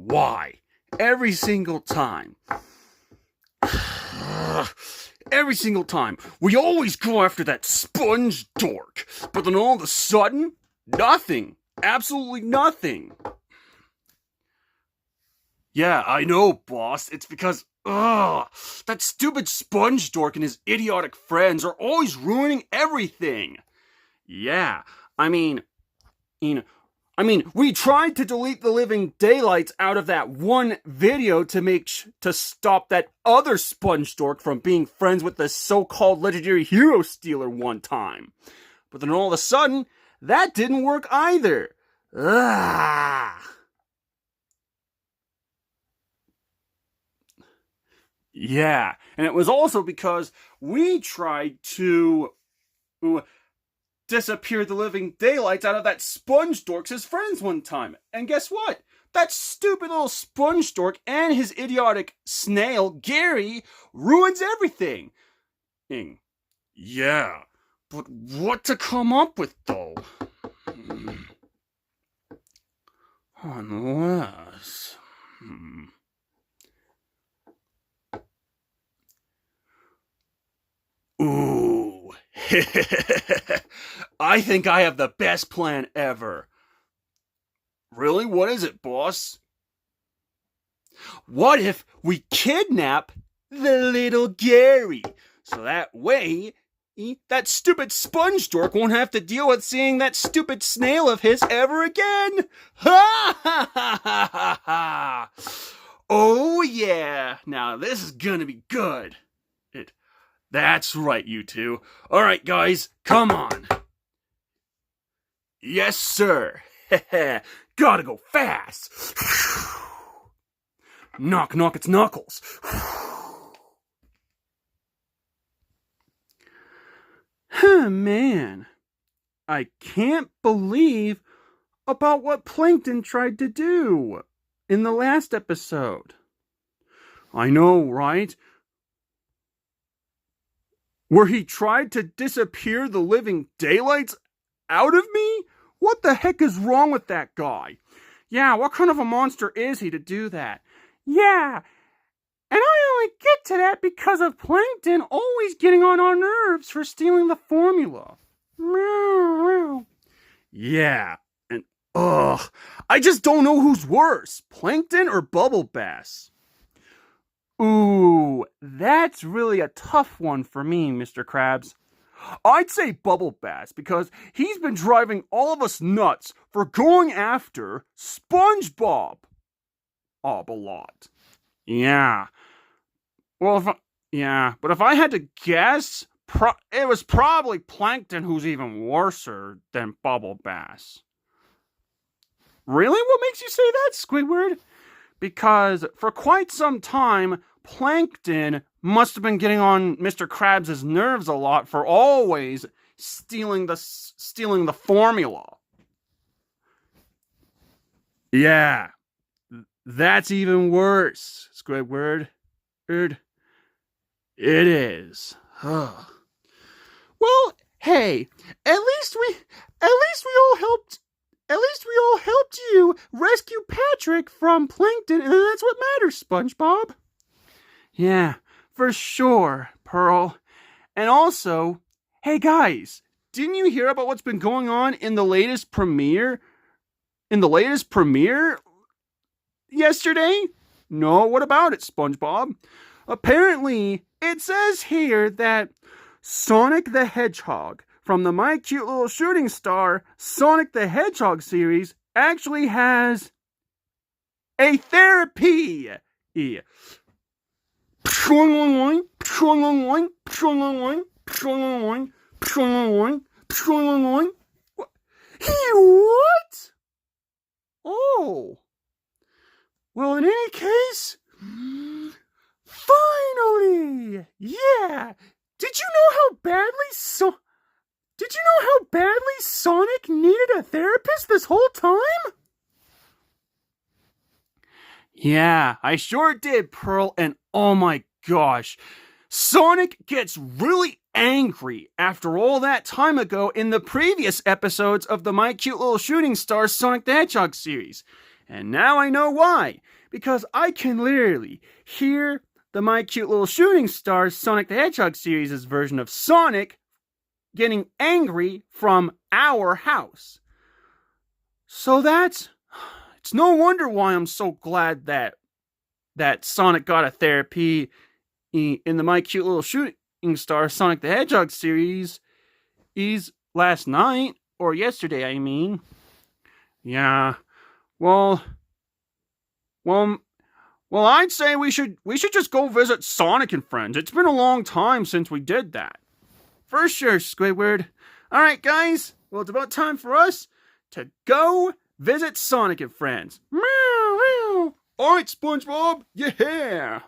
Why? Every single time. Every single time. We always go after that sponge dork. But then all of a sudden, nothing. Absolutely nothing. Yeah, I know, boss. It's because, that stupid sponge dork and his idiotic friends are always ruining everything. Yeah, I mean, we tried to delete the living daylights out of that one video to stop that other sponge dork from being friends with the so-called legendary hero stealer one time. But then all of a sudden, that didn't work either. Ugh. Yeah, and it was also because we tried to disappear the living daylights out of that sponge dork's friends one time. And guess what? That stupid little sponge dork and his idiotic snail, Gary, ruins everything. Yeah, but what to come up with, though? Unless... Ooh. I think I have the best plan ever. Really? What is it, boss? What if we kidnap the little Gary? So that way, that stupid sponge dork won't have to deal with seeing that stupid snail of his ever again. Ha ha ha ha ha! Oh yeah! Now this is gonna be good. That's right, you two. All right, guys, come on. Yes, sir. Gotta go fast. Knock, knock, it's Knuckles. Man, I can't believe about what Plankton tried to do in the last episode. I know, right? Where he tried to disappear the living daylights out of me? What the heck is wrong with that guy? Yeah, what kind of a monster is he to do that? Yeah, and I only get to that because of Plankton always getting on our nerves for stealing the formula. Yeah, and I just don't know who's worse, Plankton or Bubble Bass. Ooh, that's really a tough one for me, Mr. Krabs. I'd say Bubble Bass because he's been driving all of us nuts for going after SpongeBob. A lot. Yeah. Well, but if I had to guess, it was probably Plankton who's even worser than Bubble Bass. Really? What makes you say that, Squidward? Because for quite some time, Plankton must have been getting on Mr. Krabs' nerves a lot for always stealing the formula. Yeah, that's even worse, Squidward. It is. Well, hey, at least we all helped you rescue Patrick from Plankton, and that's what matters, SpongeBob. Yeah, for sure, Pearl. And also, hey guys, didn't you hear about what's been going on in the latest premiere? Yesterday? No, what about it, SpongeBob? Apparently, it says here that Sonic the Hedgehog from the My Cute Little Shooting Star Sonic the Hedgehog series actually has a therapy. What? Oh. Well, in any case, finally! Yeah! Did you know how badly Sonic needed a therapist this whole time? Yeah, I sure did, Pearl, and oh my gosh. Sonic gets really angry after all that time ago in the previous episodes of the My Cute Little Shooting Stars Sonic the Hedgehog series. And now I know why. Because I can literally hear the My Cute Little Shooting Stars Sonic the Hedgehog series' version of Sonic getting angry from our house. So it's no wonder why I'm so glad that Sonic got a therapy in the My Cute Little Shooting Stars Sonic the Hedgehog series is last night, or yesterday, I mean. Yeah, well, I'd say we should just go visit Sonic and Friends. It's been a long time since we did that. For sure, Squidward. All right, guys. Well, it's about time for us to go visit Sonic and Friends. Meow, meow. All right, SpongeBob. Yeah.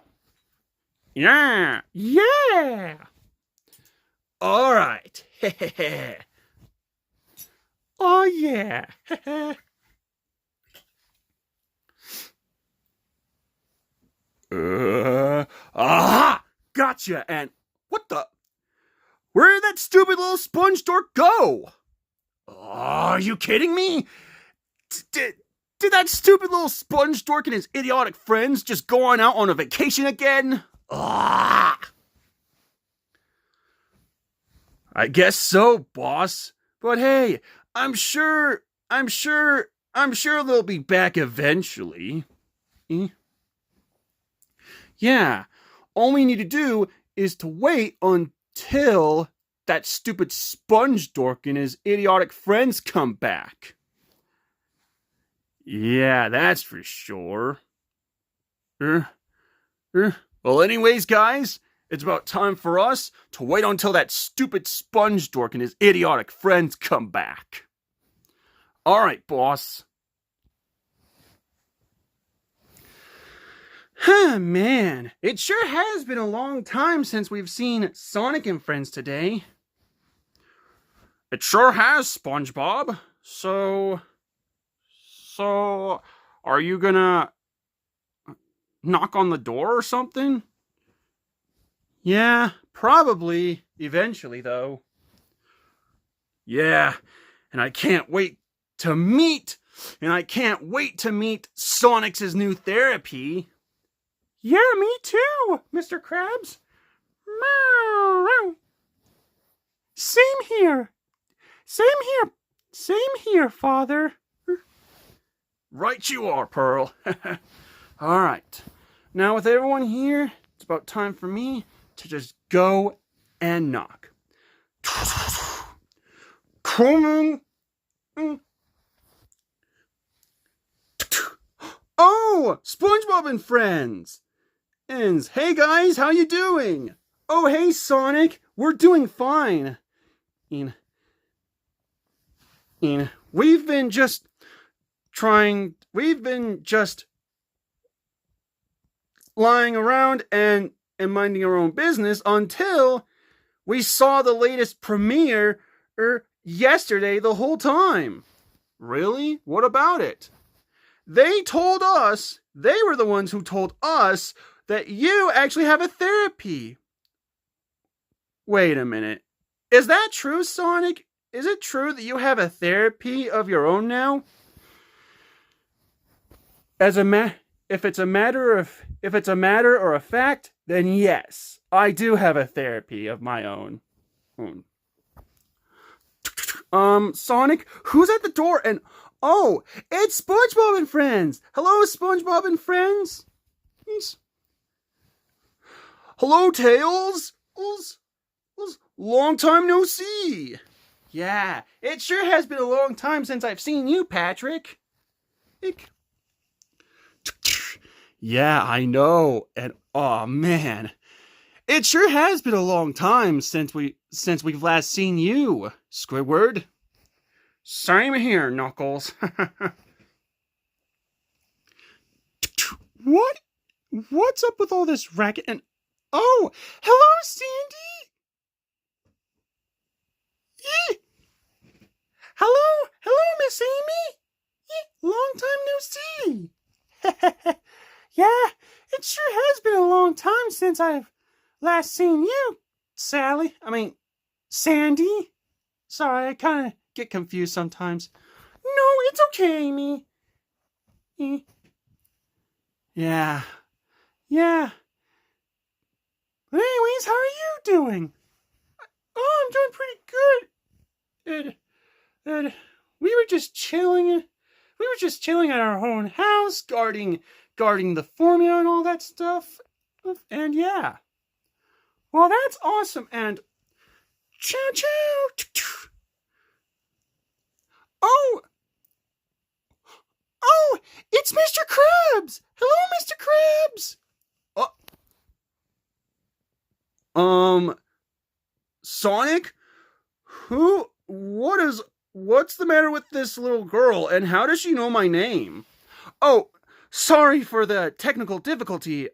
Yeah. Yeah. All right. Oh, yeah. Aha! Gotcha! And what the? Where did that stupid little sponge dork go? Oh, are you kidding me? Did that stupid little sponge dork and his idiotic friends just go on out on a vacation again? Ah! I guess so, boss. But hey, I'm sure they'll be back eventually. Yeah, all we need to do is to wait until that stupid sponge dork and his idiotic friends come back. Yeah, that's for sure. Well, anyways, guys, it's about time for us to wait until that stupid sponge dork and his idiotic friends come back. All right, boss. Man, it sure has been a long time since we've seen Sonic and Friends today. It sure has, SpongeBob. So, are you gonna knock on the door or something? Yeah, probably, eventually, though. Yeah, and I can't wait to meet Sonic's new therapy. Yeah, me too, Mr. Krabs. Meow. Same here, Father. Right you are, Pearl. All right. Now with everyone here, it's about time for me to just go and knock. Coming. Oh, SpongeBob and Friends. Hey guys, how you doing? Oh, hey Sonic, we're doing fine. We've been just lying around and minding our own business until we saw the latest premiere yesterday the whole time. Really? What about it? They were the ones who told us that you actually have a therapy. Wait a minute. Is that true, Sonic? Is it true that you have a therapy of your own now? If it's a matter or a fact, then yes, I do have a therapy of my own. Sonic, who's at the door? And oh, it's SpongeBob and Friends. Hello, SpongeBob and Friends. Hello, Tails. Long time no see. Yeah, it sure has been a long time since I've seen you, Patrick. Yeah, I know. And oh man, it sure has been a long time since we've last seen you, Squidward. Same here, Knuckles. What's up with all this racket and oh, hello, Sandy. Hello, Miss Amy. Long time no see. Yeah, it sure has been a long time since I've last seen you, Sandy. Sorry, I kind of get confused sometimes. No, it's okay, Amy. Yeah. Yeah. But anyways, how are you doing? Oh, I'm doing pretty good. And we were just chilling. We were just chilling at our own house, guarding the formula and all that stuff. And yeah. Well, that's awesome. And chow chow. Oh, oh, it's Mr. Krabs. Hello, Mr. Krabs. Sonic? What's the matter with this little girl, and how does she know my name? Oh, sorry for the technical difficulty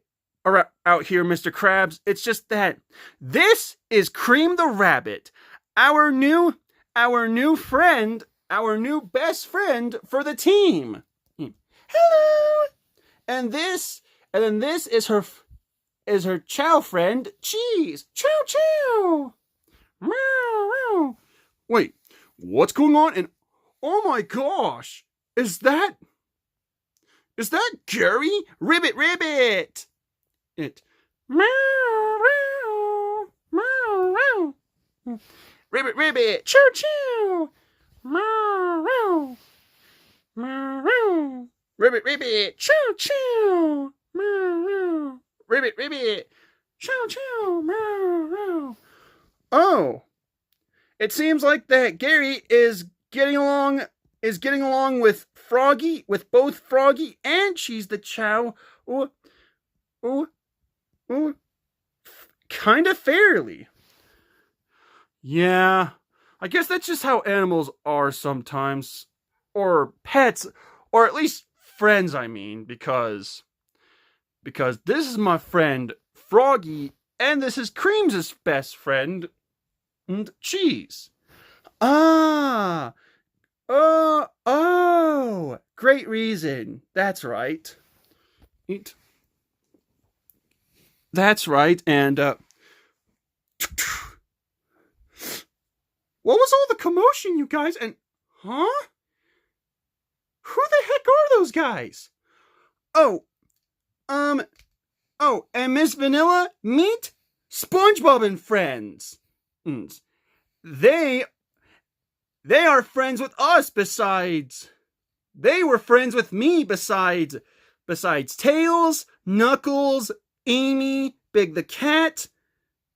out here, Mr. Krabs. It's just that this is Cream the Rabbit, our new friend, our new best friend for the team. Hello! And then this is her chow friend, Cheese. Chow chow! Meow, meow. Wait, what's going on? And oh my gosh, is that Gary? Ribbit, ribbit! It meow, meow, meow, meow. Ribbit, ribbit, choo choo. Meow, meow, meow, meow. Ribbit, ribbit, choo choo. Meow, meow. Ribbit, ribbit, choo choo. Meow, meow. Oh, it seems like that Gary is getting along with Froggy, with both Froggy and Cheese the Chow. Kind of fairly. Yeah, I guess that's just how animals are sometimes, or pets, or at least friends. I mean, because this is my friend Froggy, and this is Cream's best friend, and Cheese. Oh, great reason. That's right. That's right, and, what was all the commotion, you guys, and, huh? Who the heck are those guys? And Miss Vanilla, meet SpongeBob and friends. They are friends with us besides. They were friends with me besides Tails, Knuckles, Amy, Big the Cat,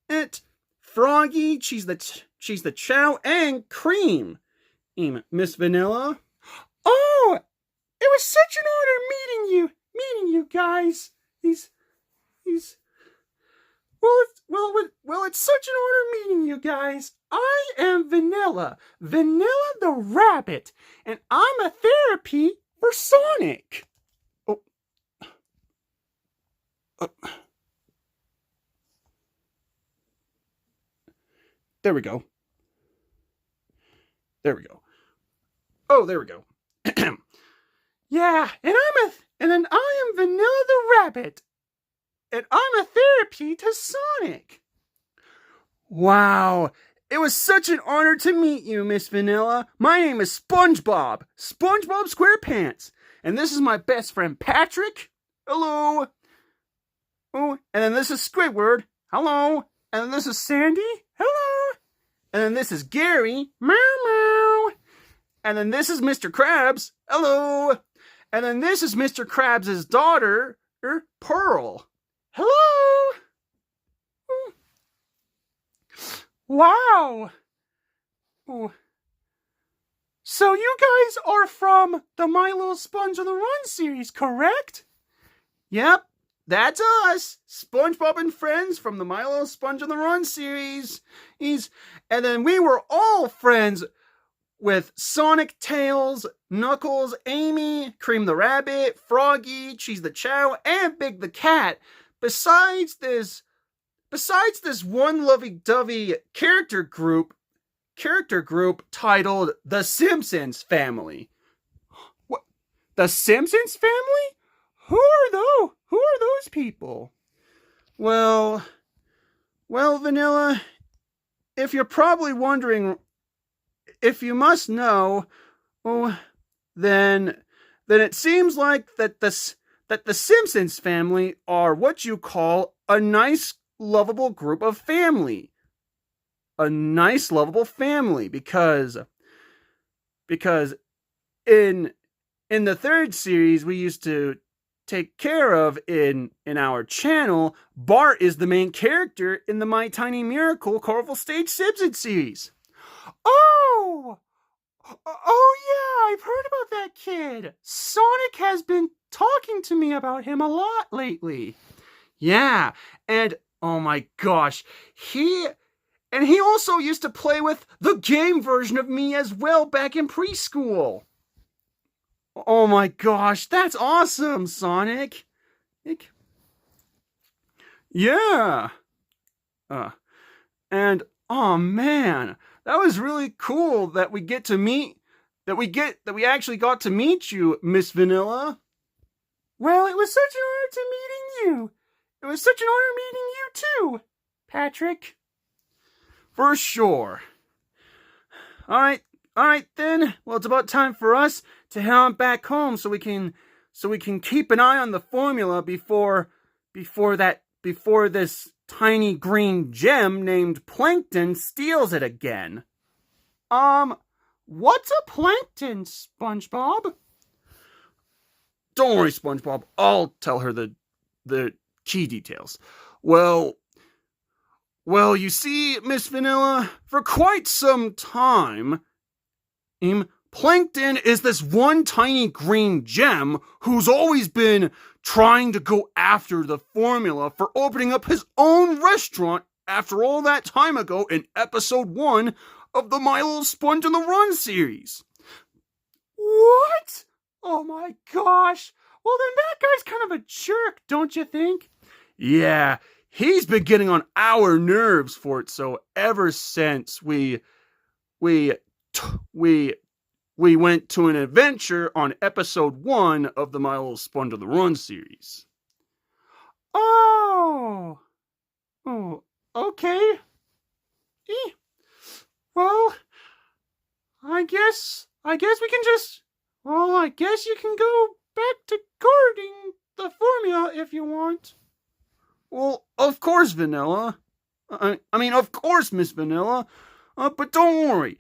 and Froggy, Cheese the Chow, and Cream. Miss Vanilla. Oh, it was such an honor meeting you guys. Well, it's such an honor meeting you guys. I am Vanilla the Rabbit, and I'm a therapy for Sonic. Oh. There we go. Oh, there we go. Yeah, and then I am Vanilla the Rabbit, and I'm a therapy to Sonic. Wow, it was such an honor to meet you, Miss Vanilla. My name is SpongeBob SquarePants, and this is my best friend Patrick. Hello. Oh, and then this is Squidward. Hello. And then this is Sandy. Hello. And then this is Gary. Meow meow. And then this is Mr. Krabs. Hello. And then this is Mr. Krabs' daughter, Pearl. Hello. Wow. So you guys are from the My Little Sponge on the Run series, correct? Yep, that's us. SpongeBob and friends from the My Little Sponge on the Run series. And then we were all friends with Sonic, Tails, Knuckles, Amy, Cream the Rabbit, Froggy, Cheese the Chow, and Big the Cat. Besides this one lovey-dovey character group titled The Simpsons Family. What? The Simpsons Family? Who are those people? Well, Vanilla, if you're probably wondering, if you must know, then then it seems like that the Simpsons family are what you call a nice, lovable group of family. A nice, lovable family because in the third series we used to take care of in our channel, Bart is the main character in the My Tiny Miracle Colorful Stage Simpsons series. Oh! Oh yeah, I've heard about that kid. Sonic has been talking to me about him a lot lately. Yeah, and oh my gosh, he also used to play with the game version of me as well back in preschool. Oh my gosh, that's awesome, Sonic. Yeah. And oh man, that was really cool that we actually got to meet you, Miss Vanilla. Well, it was such an honor to meeting you. It was such an honor meeting you too, Patrick. For sure. All right then. Well, it's about time for us to head on back home so we can keep an eye on the formula before this tiny green gem named Plankton steals it again. What's a plankton, SpongeBob? Don't worry, SpongeBob. I'll tell her the key details. Well, you see, Miss Vanilla, for quite some time, Plankton is this one tiny green gem who's always been trying to go after the formula for opening up his own restaurant after all that time ago in episode 1 of the My Little Sponge on the Run series. What? Oh my gosh. Well, then that guy's kind of a jerk, don't you think? Yeah, he's been getting on our nerves for it, so ever since we went to an adventure on episode 1 of the My Little Sponge on the Run series. Oh, okay. Well, I guess we can just, I guess you can go back to guarding the formula if you want. Well, of course, Vanilla. Of course, Miss Vanilla. But don't worry.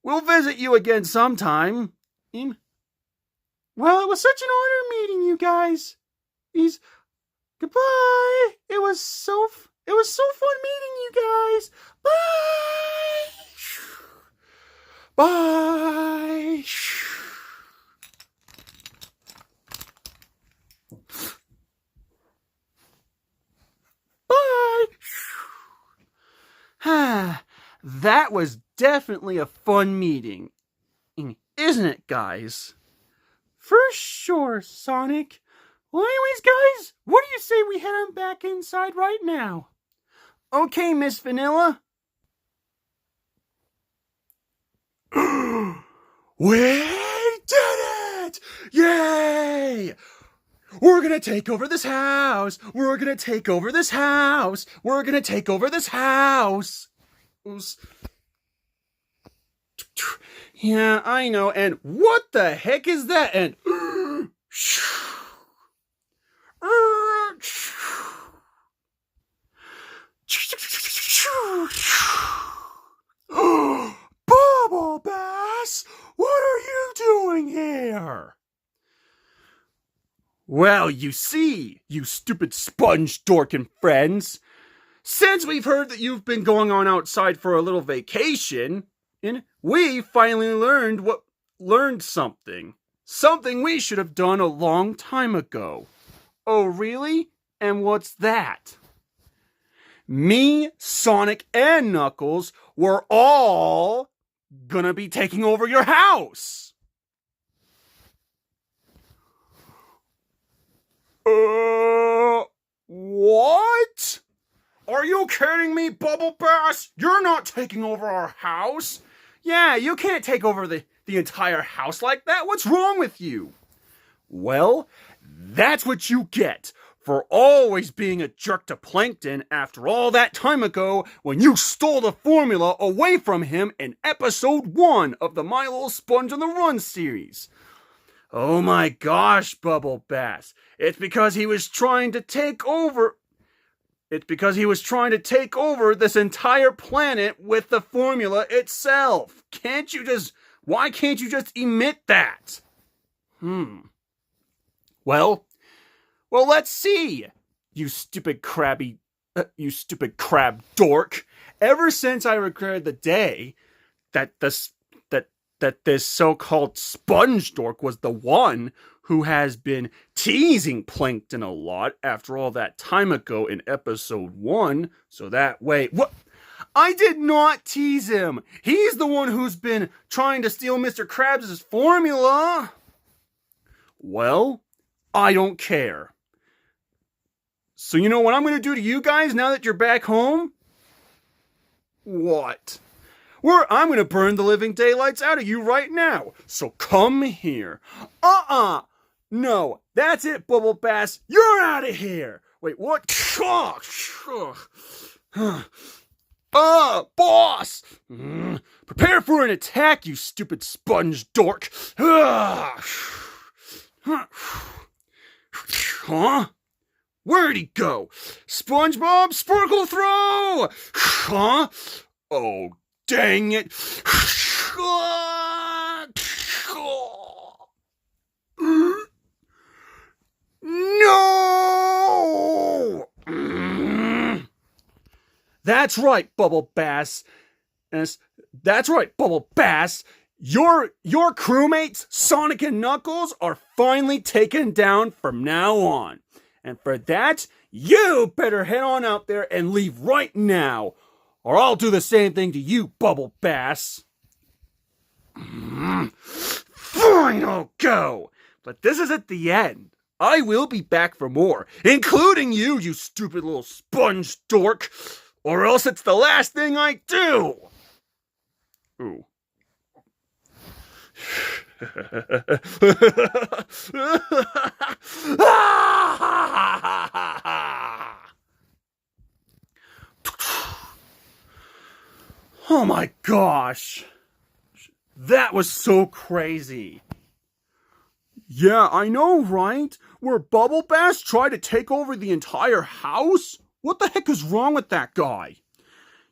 We'll visit you again sometime. Well, it was such an honor meeting you guys. Goodbye. It was so fun meeting you guys. Bye. Bye. Bye. That was definitely a fun meeting, isn't it, guys? For sure, Sonic. Well, anyways, guys, what do you say we head on back inside right now? Okay, Miss Vanilla. We did it! Yay! We're gonna take over this house! We're gonna take over this house! We're gonna take over this house! Yeah, I know, and what the heck is that? And Bubble Bass, what are you doing here? Well, you see, you stupid sponge dorkin' friends, since we've heard that you've been going on outside for a little vacation, and we finally learned something. Something we should have done a long time ago. Oh, really? And what's that? Me, Sonic, and Knuckles were all gonna be taking over your house. What? Are you kidding me, Bubble Bass? You're not taking over our house. Yeah, you can't take over the entire house like that. What's wrong with you? Well, that's what you get for always being a jerk to Plankton after all that time ago when you stole the formula away from him in episode 1 of the My Little Sponge on the Run series. Oh my gosh, Bubble Bass. It's because he was trying to take over. It's because he was trying to take over this entire planet with the formula itself. Why can't you just admit that? Well, let's see. You stupid crab dork. Ever since I recorded the day that this so-called sponge dork was the one who has been teasing Plankton a lot after all that time ago in episode 1, so that way... What? I did not tease him! He's the one who's been trying to steal Mr. Krabs' formula! Well, I don't care. So you know what I'm going to do to you guys now that you're back home? What? I'm going to burn the living daylights out of you right now. So come here. No, that's it, Bubble Bass. You're out of here. Wait, what? Boss! Prepare for an attack, you stupid sponge dork. Huh? Where'd he go? SpongeBob Sparkle Throw! Huh? Oh, dang it. No! That's right, Bubble Bass. That's right, Bubble Bass. Your crewmates, Sonic and Knuckles, are finally taken down from now on. And for that, you better head on out there and leave right now. Or I'll do the same thing to you, Bubble Bass. Fine, I'll go. But this isn't the end. I will be back for more, including you, you stupid little sponge dork. Or else it's the last thing I do. Ooh. Oh my gosh. That was so crazy. Yeah, I know, right? Where Bubble Bass tried to take over the entire house? What the heck is wrong with that guy?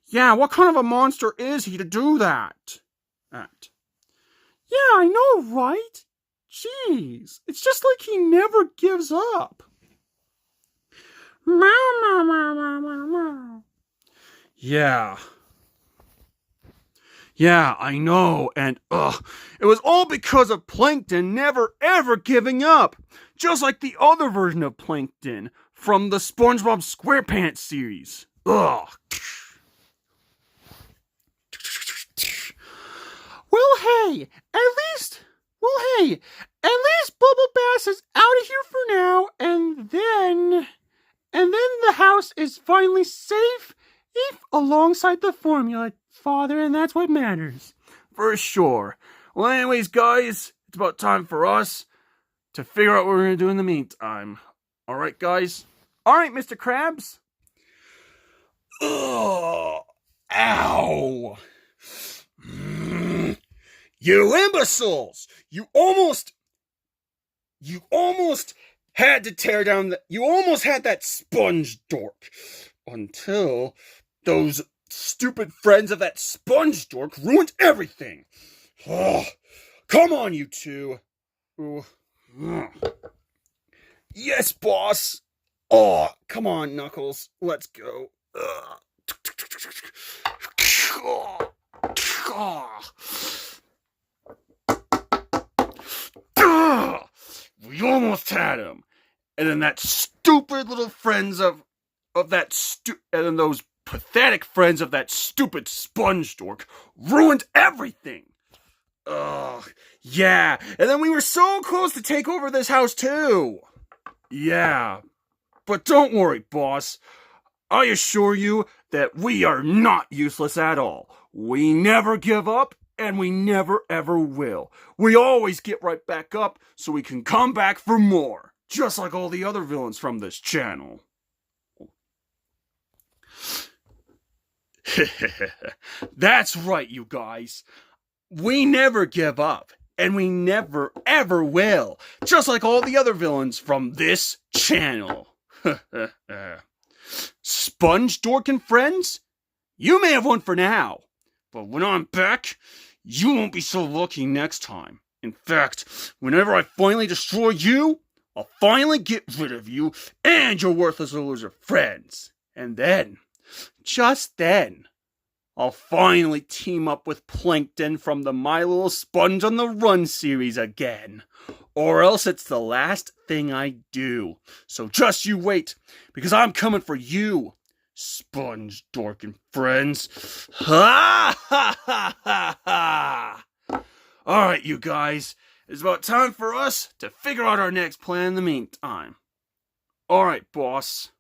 Yeah, what kind of a monster is he to do that? Yeah, I know, right? Jeez, it's just like he never gives up. Yeah. Yeah, I know, and it was all because of Plankton never ever giving up. Just like the other version of Plankton from the SpongeBob SquarePants series. Ugh. Well, hey, at least Bubble Bass is out of here for now, and then the house is finally safe, alongside the formula, Father, and that's what matters. For sure. Well, anyways, guys, it's about time for us to figure out what we're gonna do in the meantime. All right, guys. All right, Mr. Krabs. Ugh. Ow. You imbeciles! You almost had to tear down you almost had that sponge dork until those stupid friends of that sponge dork ruined everything. Oh, come on, you two. Yes, boss. Oh, come on, Knuckles. Let's go. We almost had him. And then that stupid little friends of that and then those pathetic friends of that stupid sponge dork ruined everything. Yeah. And then we were so close to take over this house too. Yeah. But don't worry, boss. I assure you that we are not useless at all. We never give up, and we never ever will. We always get right back up so we can come back for more. Just like all the other villains from this channel. That's right, you guys. We never give up. And we never, ever will. Just like all the other villains from this channel. Sponge, Dork, and friends? You may have won for now. But when I'm back, you won't be so lucky next time. In fact, whenever I finally destroy you, I'll finally get rid of you and your worthless loser friends. And then, just then, I'll finally team up with Plankton from the My Little Sponge on the Run series again. Or else it's the last thing I do. So just you wait, because I'm coming for you, Sponge, Dork, and friends. Ha ha ha ha ha! Alright, you guys, it's about time for us to figure out our next plan in the meantime. Alright, boss.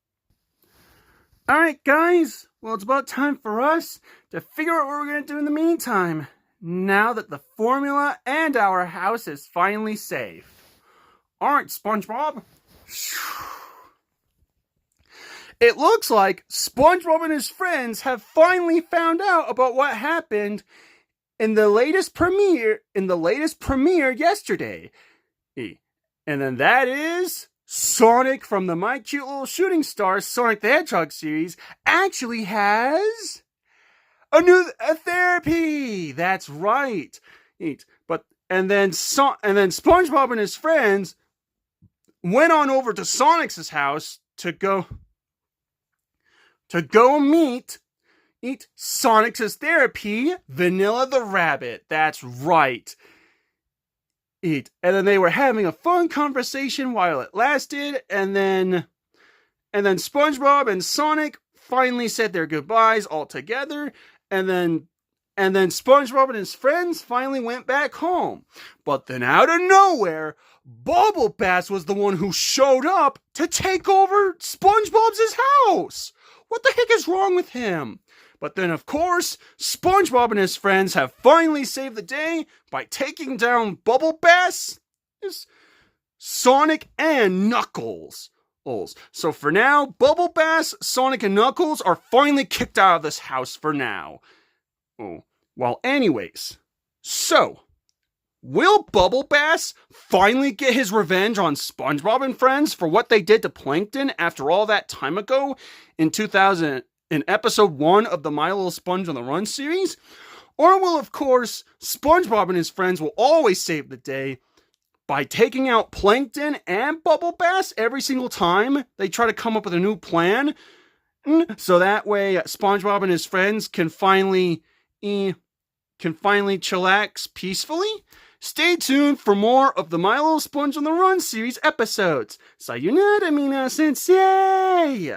Alright, guys, well, it's about time for us to figure out what we're going to do in the meantime, now that the formula and our house is finally safe. Alright, SpongeBob. It looks like SpongeBob and his friends have finally found out about what happened in the latest premiere yesterday. And then that is Sonic from the My Cute Little Shooting Stars Sonic the Hedgehog series actually has a therapy. That's right. And then SpongeBob and his friends went on over to Sonic's house to go meet Sonic's therapy, Vanilla the Rabbit. That's right. And then they were having a fun conversation while it lasted, and then SpongeBob and Sonic finally said their goodbyes all together, and then SpongeBob and his friends finally went back home. But then out of nowhere, Bubble Bass was the one who showed up to take over SpongeBob's house. What the heck is wrong with him? But then, of course, SpongeBob and his friends have finally saved the day by taking down Bubble Bass, Sonic, and Knuckles. So for now, Bubble Bass, Sonic, and Knuckles are finally kicked out of this house for now. Well, anyways, so will Bubble Bass finally get his revenge on SpongeBob and friends for what they did to Plankton after all that time ago in episode 1 of the My Little Sponge on the Run series? Or will, of course, SpongeBob and his friends will always save the day by taking out Plankton and Bubble Bass every single time they try to come up with a new plan? So that way SpongeBob and his friends can finally chillax peacefully? Stay tuned for more of the My Little Sponge on the Run series episodes. Sayonara, mina sensei!